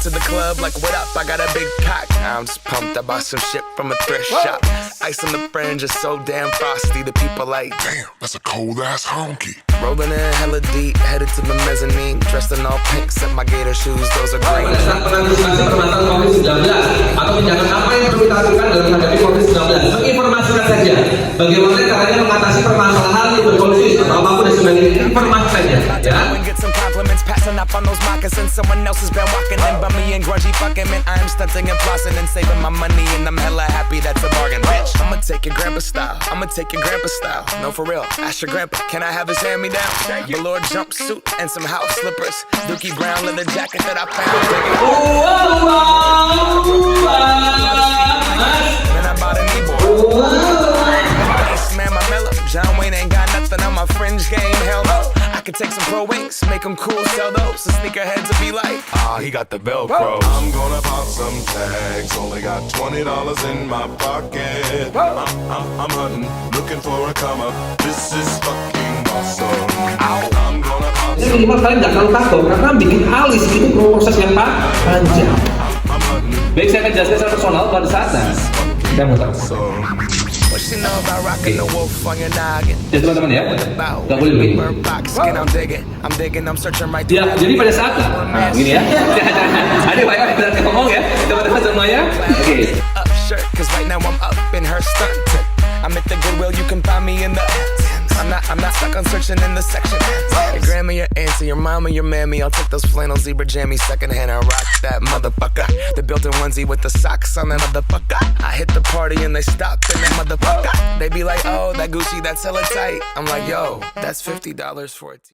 to the club like, what up? I got a big cock. I'm just pumped. I bought some shit from a thrift shop. Ice on the fringe is so damn frosty. The people like, damn, that's a cold ass honky. Rolling in hella deep, headed to the mezzanine. Dressed in all pink, except my gator shoes, those are green. Pengantisipasi permasalahan COVID-19 atau tindakan apa yang perlu kita lakukan dalam menghadapi COVID-19. Menginformasikan saja bagaimana caranya mengatasi permasalahan tuberkulosis atau apapun dan sebagainya. Informasi saja, ya. Get some compliments, passing up on those moccasins. Someone else has been walking in by me and grungy fucking man. I am stunting and flossing and saving my money, and I'm hella happy that's a bargain, bitch. I'ma take your grandpa style. I'ma take your grandpa style. No, for real. Ask your grandpa, can I have his hand me down? Velour jumpsuit and some house slippers. Dookie brown leather jacket that I found. Then I bought a kneeboard. Man, my mellow. John Wayne ain't got nothing on my fringe game. Hell no. I could take some pro wings, make them cool, sell those. The sneakerheads will be like, he got the Velcro. I'm gonna pop some tags. Only got $20 in my pocket. I'm hunting, looking for a come up. This is fucking awesome. I'm gonna pop some. Minimal kalian nggak terlalu takut karena bikin alis itu proses yang panjang. Baik, saya akan jelaskan secara personal pada saatnya. Kita mau tahu. Ya teman-teman ya, nggak boleh begini. Ya, jadi pada saat gini ya. Ada banyak yang berarti ngomong ya, teman-teman semuanya. Oke. I'm at the Goodwill, you can find me in the. I'm not stuck on searching in the section. Your grandma, your auntie, your mama, your mammy. I'll take those flannel zebra jammies secondhand and rock that motherfucker. The built-in onesie with the socks on that motherfucker. I hit the party and they stop in that motherfucker. They be like, oh, that Gucci, that's hella tight. I'm like, yo, that's $50 for it.